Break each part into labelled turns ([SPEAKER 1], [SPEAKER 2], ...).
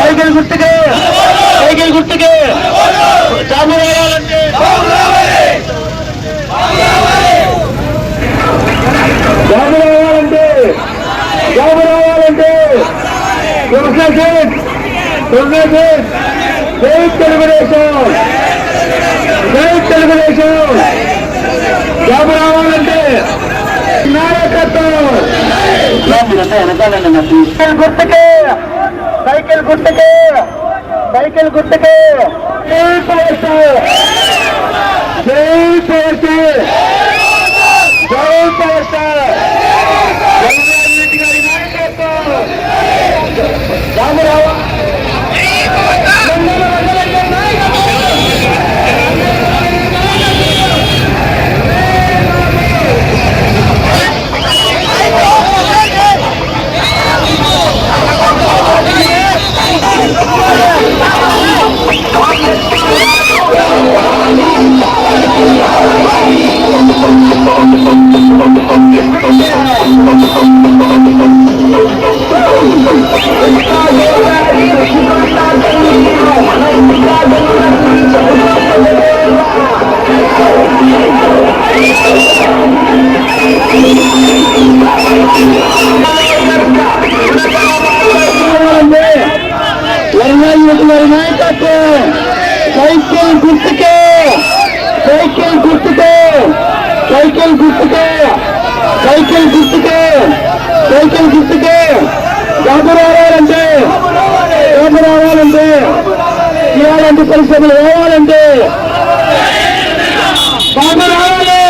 [SPEAKER 1] Cycle గుర్తుకే cycle గుర్తుకే job రావాలంటే జాబు రావాలంటే జాబు రావాలంటే జై తెలుగుదేశం జై తెలుగుదేశం జాబు రావాలంటే నాయకత్వం వెనకాలండి గుర్తుకే సైకిల్ గుర్తుకే సైకిల్ గుర్తుకే జై పోస్ట్ జై పోస్ట్ జై పోస్ట్ జగన్మోహన్ రెడ్డి గారి నాయకత్వం జాబు రావాలి సైకిల్ గుర్తుకే సైకిల్ గుర్తుకే సైకిల్ గుర్తుకే సైకిల్ గుర్తుకే సైకిల్ గుర్తుకే జాబు రావాలంటే జాబు రావాలంటే ఇలాంటి పరిశ్రమలు రావాలంటే బాబు రావాలి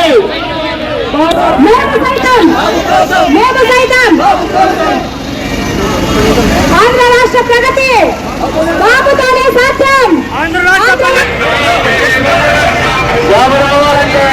[SPEAKER 2] ఆంధ్ర రాష్ట్ర ప్రగతి బాబుతోనే సాధ్యం.
[SPEAKER 1] జాబు రావాలంటే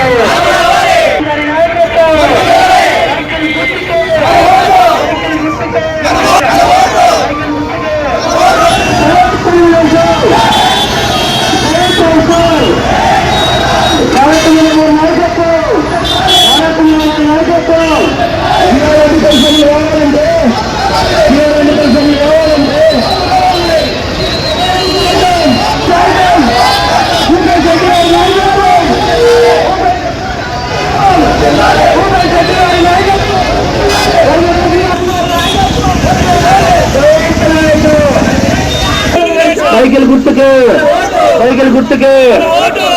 [SPEAKER 1] సైకిల్ గుర్తుకే సైకిల్ గుర్తుకే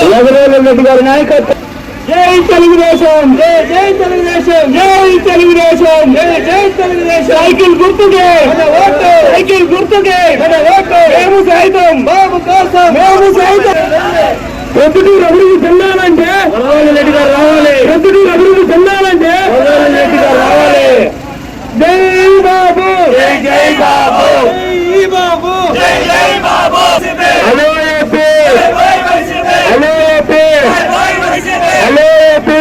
[SPEAKER 1] జగన్మోహన్ రెడ్డి గారి నాయకత్వం జై తెలుగుదేశం జై జై తెలుగుదేశం జై తెలుగుదేశం జై జై తెలుగుదేశం సైకిల్ గుర్తుకే సైకిల్ గుర్తుకే మేము సైతం బాబు కోసం మేము సైతం ప్రొద్దుటూరు అభివృద్ధి చెందాలంటే జగన్మోహన్ రెడ్డి గారు రావాలి ప్రొద్దుటూరు అభివృద్ధి చెందాలంటే జగన్మోహన్ రెడ్డి గారు రావాలి జై బాబు జై జై బాబు జై బాబు జై జై Babu hello AP hello AP hello AP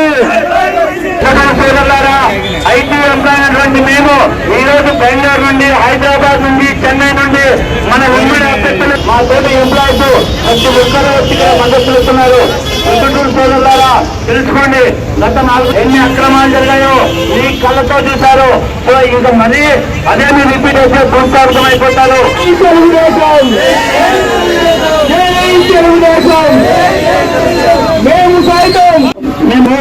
[SPEAKER 1] సోదరులారా ఐటీ ఎంప్లాయ్ మేము ఈ రోజు బెంగళూరు నుండి హైదరాబాద్ నుండి చెన్నై నుండి మన ఉమ్మడి అభ్యర్థులు మా తోటి ఎంప్లాయీస్ ప్రతి ఒక్కరూ వచ్చి మద్దతు ఇస్తున్నారు. ప్రొద్దుటూరు సోదరులారా తెలుసుకోండి, గత 4 ఎన్ని అక్రమాలు జరిగాయో మీ కళ్ళతో చూశారు. సో ఇంకా మరీ అదే మీరు రిపీట్ చేస్తే పునఃస్థాపితం అయిపోతారు. మేము సైతం మేము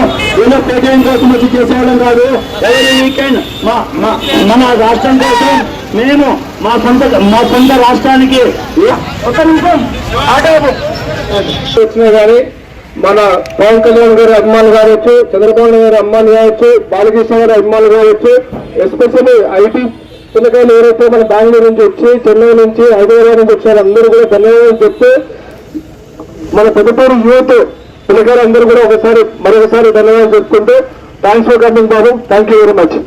[SPEAKER 1] ఏదో పేటీఎం కోసం వచ్చి చేసేవాళ్ళం కాదు. ఎవరి వీకెండ్ మన రాష్ట్రం కోసం మేము మా సొంత రాష్ట్రానికి ఒక నిమిషం వచ్చినా కానీ మన పవన్ కళ్యాణ్ గారి అభిమానులు కావచ్చు, చంద్రబాబు నాయుడు గారి అభిమానులు కావచ్చు, బాలకృష్ణ గారి అభిమానులు కావచ్చు, ఎస్పెషల్లీ ఐటీ పిల్లకాయలు ఎవరైతే మన బెంగళూరు నుంచి వచ్చి, చెన్నై నుంచి, హైదరాబాద్ నుంచి వచ్చారు అందరూ కూడా ధన్యవాదాలు చెప్తూ మన ప్రొద్దుటూరు యూత్ పిల్లకాయలు అందరూ కూడా మరొకసారి ధన్యవాదాలు చెప్పుకుంటూ thanks for coming Babu. Thank you very much.